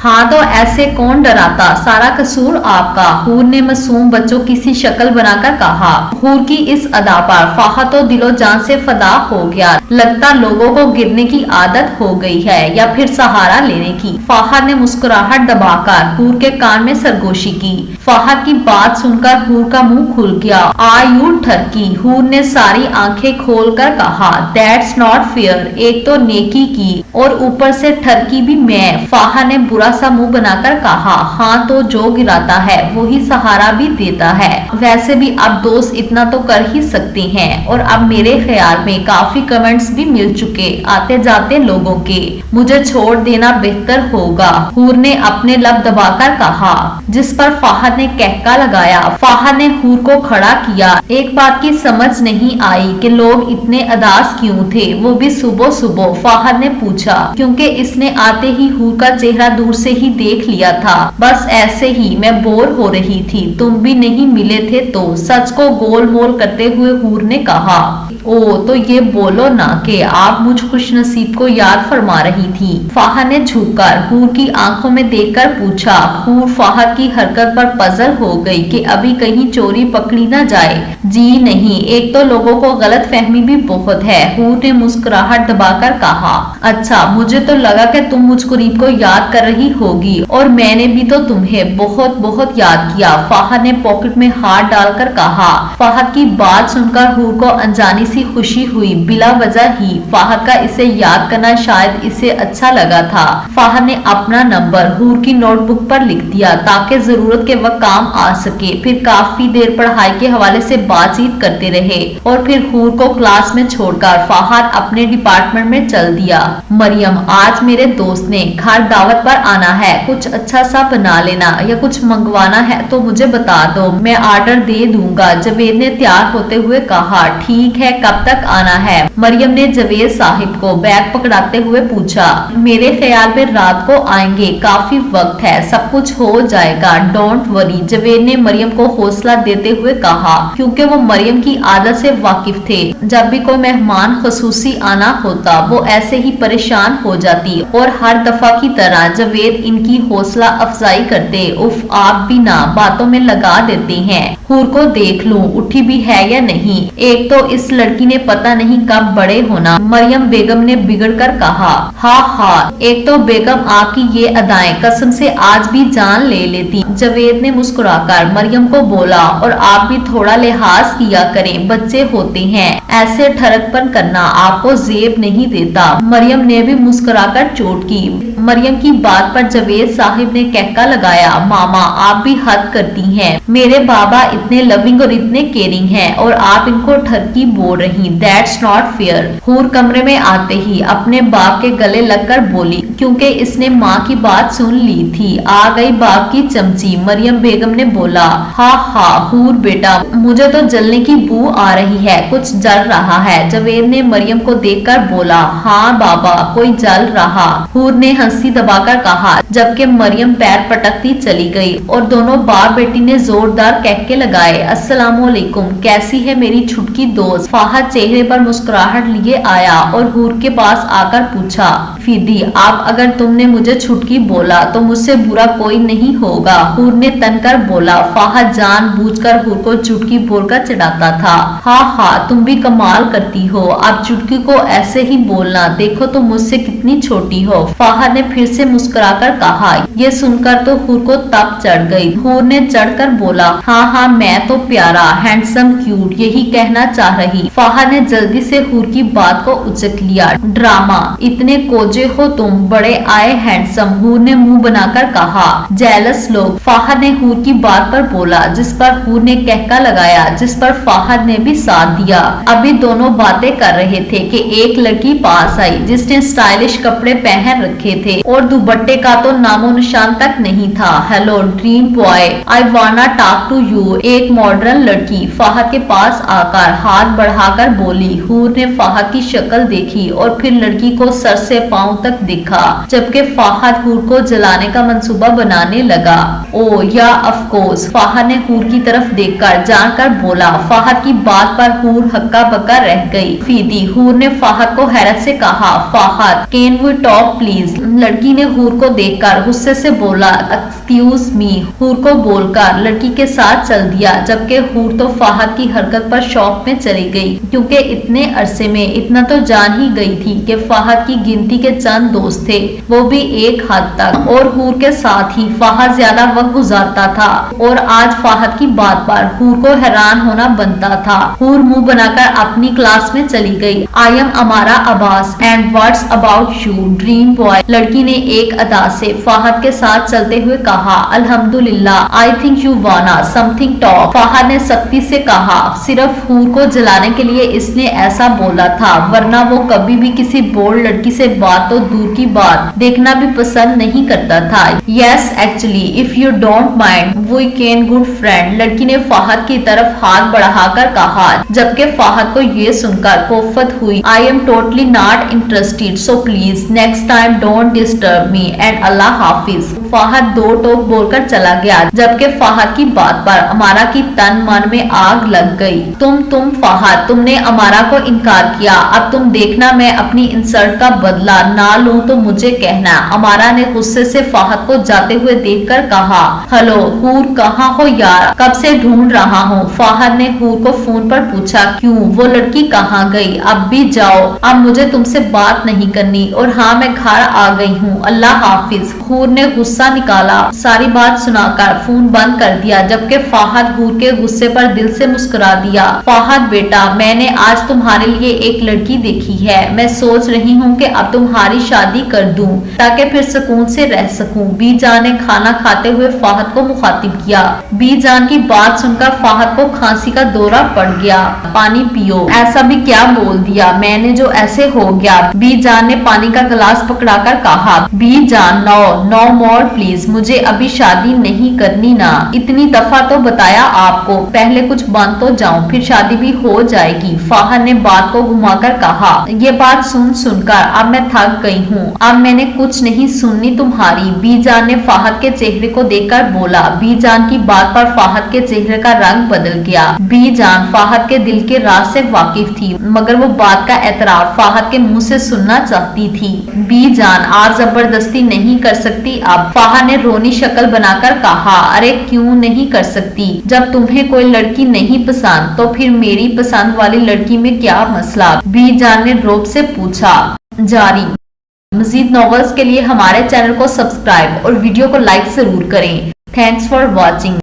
हाँ तो ऐसे कौन डराता, सारा कसूर आपका, हूर ने मासूम बच्चों की सी शक्ल बनाकर कहा। हूर की इस अदा पर फाहद तो दिलो जान से फदा हो गया। लगता लोगों को गिरने की आदत हो गई है या फिर सहारा लेने की। फाहद ने मुस्कुराहट दबाकर हूर के कान में सरगोशी की। फाहद की बात सुनकर हूर का मुंह खुल गया। आर यू ठरकी, हूर ने सारी आंखें खोलकर कहा। दैट्स नॉट फेयर, एक तो नेकी की और ऊपर से ठरकी भी मैं। फाहद ने बुरा सा मुंह बनाकर कहा। हाँ तो जो गिराता है वही सहारा भी देता है। वैसे भी अब दोस्त इतना तो कर ही सकते हैं। और अब मेरे ख्याल में काफी कमेंट्स भी मिल चुके आते जाते लोगों के, मुझे छोड़ देना बेहतर होगा, हूर ने अपने लब दबाकर कहा। जिस पर फाहद ने कहका लगाया। फाहद ने हूर को खड़ा किया। एक बात की समझ नहीं आई कि लोग इतने अदास क्यों थे, वो भी सुबह सुबह। फाहद ने पूछा। क्योंकि इसने आते ही हूर का चेहरा दूर से ही देख लिया था। बस ऐसे ही मैं बोर हो रही थी, तुम भी नहीं मिले थे तो, सच को गोल मोल करते हुए हूर ने कहा। ओ तो ये बोलो ना कि आप मुझ खुशनसीब को याद फरमा रही थी। फाहद ने झुककर हूर की आंखों में देखकर पूछा। हूर फाहद की हरकत पर पजल हो गई कि अभी कहीं चोरी पकड़ी ना जाए। जी नहीं, एक तो लोगों को गलत फहमी भी बहुत है, हूर ने मुस्कुराहट दबाकर कहा। अच्छा, मुझे तो लगा कि तुम मुझ कुरीब को याद कर रही होगी और मैंने भी तो तुम्हें बहुत बहुत याद किया, फाहद ने पॉकेट में हाथ डालकर कहा। फाहद की बात सुनकर हूर को अनजानी सी खुशी हुई। बिला वजह ही फाहद का इसे याद करना शायद इसे अच्छा लगा था। फाहद ने अपना नंबर हूर की नोटबुक पर लिख दिया ताकि जरूरत के वक्त काम आ सके। फिर काफी देर पढ़ाई के हवाले से बातचीत करते रहे और फिर हूर को क्लास में छोड़कर फाहद अपने डिपार्टमेंट में चल दिया। मरियम, आज मेरे दोस्त ने घर दावत पर आना है, कुछ अच्छा सा बना लेना या कुछ मंगवाना है तो मुझे बता दो, मैं ऑर्डर दे दूंगा, जवेद ने तैयार होते हुए कहा। ठीक है, कब तक आना है? मरियम ने जवेद साहिब को बैग पकड़ाते हुए पूछा। मेरे ख्याल में रात को आएंगे, काफी वक्त है, सब कुछ हो जाएगा, डोंट वरी, जवेद ने मरियम को हौसला देते हुए कहा। क्योंकि वो मरियम की आदत से वाकिफ थे, जब भी कोई मेहमान खसूसी आना होता वो ऐसे ही परेशान हो जाती और हर दफा की तरह जवेद इनकी हौसला अफजाई करते। उफ, आप भी ना बातों में लगा देते हैं। हूर को देख लूं उठी भी है या नहीं, एक तो इस लड़की ने पता नहीं कब बड़े होना, मरियम बेगम ने बिगड़ कर कहा। हाँ, एक तो बेगम आपकी ये अदाएं कसम से आज भी जान ले लेती, जवेद ने मुस्कुराकर मरियम को बोला। और आप भी थोड़ा लिहाज किया करें, बच्चे होते हैं, ऐसे ठरकपन करना आपको जेब नहीं देता। मरियम ने भी मुस्कुराकर चोट की। मरियम की बात पर जवेद साहिब ने कहका लगाया। मामा, आप भी हद करती हैं, मेरे बाबा इतने लविंग और इतने केयरिंग हैं और आप इनको ठरकी बोल रही, दैट्स नॉट फेयर। हूर कमरे में आते ही अपने बाप के गले लगकर बोली, क्योंकि इसने माँ की बात सुन ली थी। आ गई बाप की चमची, मरियम बेगम ने बोला। हाँ हूर बेटा, मुझे तो जलने की बू आ रही है, कुछ जल रहा है, जवेद ने मरियम को देखकर बोला। हाँ बाबा, कोई जल रहा, हूर ने हंसी दबाकर कहा, जबकि मरियम पैर पटकती चली गई और दोनों बाप बेटी ने जोरदार कहके लगाए। अस्सलामुअलैकुम, कैसी है मेरी छुटकी दोस्त? फाहद चेहरे पर मुस्कुराहट लिए आया और हूर के पास आकर पूछा। फीदी, आप अगर तुमने मुझे छुटकी बोला तो मुझसे बुरा कोई नहीं होगा, हूर ने तनकर बोला। फाहद जानबूझकर हूर को चुटकी बोलकर चिढ़ाता था। हाँ, तुम भी कमाल करती हो, अब चुटकी को ऐसे ही बोलना, देखो तुम मुझसे कितनी छोटी हो, फाहद ने फिर से मुस्कुराकर कहा। ये सुनकर तो हूर को तप चढ़ गई। हूर ने चढ़कर बोला। हाँ, मैं तो प्यारा, हैंडसम, क्यूट यही कहना चाह रही। फाहद ने जल्दी से हूर की बात को उचक लिया। ड्रामा, इतने कोजे हो तुम, बड़े आए हैंडसम, हूर ने मुंह बनाकर कहा। जेलस लोग, फाहद ने हूर की बात पर बोला, जिस पर हूर ने कहका लगाया, जिस पर फाहद ने भी साथ दिया। अभी दोनों बातें कर रहे थे कि एक लड़की पास आई जिसने स्टाइलिश कपड़े पहन रखे थे और दुपट्टे का तो नामो निशान तक नहीं था। हेलो ड्रीम बॉय, आई वाना टॉक टू यू, एक मॉडर्न लड़की फाहद के पास आकर हाथ बढ़ाकर बोली। हूर ने फाहद की शक्ल देखी और फिर लड़की को सर से पांव तक देखा, जबकि फाहद हूर को जलाने का मंसूबा बनाने लगा। ओ या ऑफ कोर्स, फाहद ने हूर की तरफ देखकर जानकर बोला। फाहद की बात पर हूर हक्का बक्का रह गई। फीदी, हूर ने फाहद को हैरत से कहा। Fahad, can we talk please? लड़की ने हूर को देखकर गुस्से से बोला एक्सक्यूज मी। हूर को बोलकर लड़की के साथ चल दिया, जबकि हूर तो फाहद की हरकत पर शौक में चली गई, क्योंकि इतने अरसे में इतना तो जान ही गई थी कि फाहद की गिनती के चंद दोस्त थे, वो भी एक हद तक, और हूर के साथ ही फाहद ज्यादा वक्त गुजारता था। और आज फाहद की बात पर हूर को हैरान होना बनता था। हूर मुंह बनाकर अपनी क्लास में चली गई। आई एम अमारा Abbas and what's about you dream boy. लड़की ने एक अदा से फाहद के साथ चलते हुए कहा अल्हम्दुलिल्लाह I think you wanna something talk. Fahad ने सख्ती से कहा सिर्फ हूर को जलाने के लिए इसने ऐसा बोला था, वरना वो कभी भी किसी बोल्ड लड़की से बात तो दूर की बात देखना भी पसंद नहीं करता था। Yes actually if you don't mind we can good friend. लड़की ने फाहद की तरफ हाथ बढ़ाकर कहा, जबकि फाहद को ये सुनकर कोफत हुई। I am totally not interested so please next time don't disturb me and अल्लाह हाफिज। फाहद दो टोक बोलकर चला गया, जबकि फाहद की बात पर अमारा की तन मन में आग लग गई। तुम फाहद, तुमने अमारा को इनकार किया, अब तुम देखना मैं अपनी इंसल्ट का बदला ना लूं तो मुझे कहना। अमारा ने गुस्से से फाहद को जाते हुए देखकर कहा हेलो हूर, कहाँ हो यार, कब से ढूंढ रहा हूँ। फाहद ने हूर को फोन पर पूछा क्यों, वो लड़की कहाँ गई? अब भी जाओ, अब मुझे तुमसे बात नहीं करनी, और हाँ मैं घर आ गई हूँ, अल्लाह हाफिज। हूर ने गुस्सा निकाला, सारी बात सुनाकर फोन बंद कर दिया, जबकि फाहद हूर के गुस्से पर दिल से मुस्कुरा दिया। फाहद बेटा, मैंने आज तुम्हारे लिए एक लड़की देखी है, मैं सोच रही हूँ कि अब तुम्हारी शादी कर दूं ताकि फिर सुकून से रह सकूं। बीजान ने खाना खाते हुए फाहद को मुखातिब किया। बीजान की बात सुनकर फाहद को खांसी का दौरा पड़ गया। पानी पियो। ऐसा भी क्या बोल दिया मैंने जो ऐसे हो गया? बीजान ने पानी का गिलास पकड़ाकर कहा बीजान नो मोर प्लीज, मुझे अभी शादी नहीं करनी ना। इतनी दफा तो बताया आपको, पहले कुछ बन तो जाऊं फिर शादी भी हो जाएगी। फाहद ने बात को घुमाकर कहा ये बात सुनकर अब मैं थक गई हूँ, अब मैंने कुछ नहीं सुननी तुम्हारी। बीजान ने फाहद के चेहरे को देखकर बोला। बीजान की बात पर फाहद के चेहरे का रंग बदल गया। बीजान फाहद के दिल के राज से वाकिफ थी, मगर वो बात का एतराफ फाहद के मुंह से सुनना चाहती थी। बीजान आप जबरदस्ती नहीं कर सकती अब। फाहद ने रोनी शक्ल बनाकर कहा अरे क्यों नहीं कर सकती, जब तुम्हें कोई लड़की नहीं पसंद तो फिर मेरी पसंद वाली लड़की में क्या मसला? बीजान ने रोब से पूछा। जारी मजीद नॉवेल्स के लिए हमारे चैनल को सब्सक्राइब और वीडियो को लाइक जरूर करें। Thanks for watching.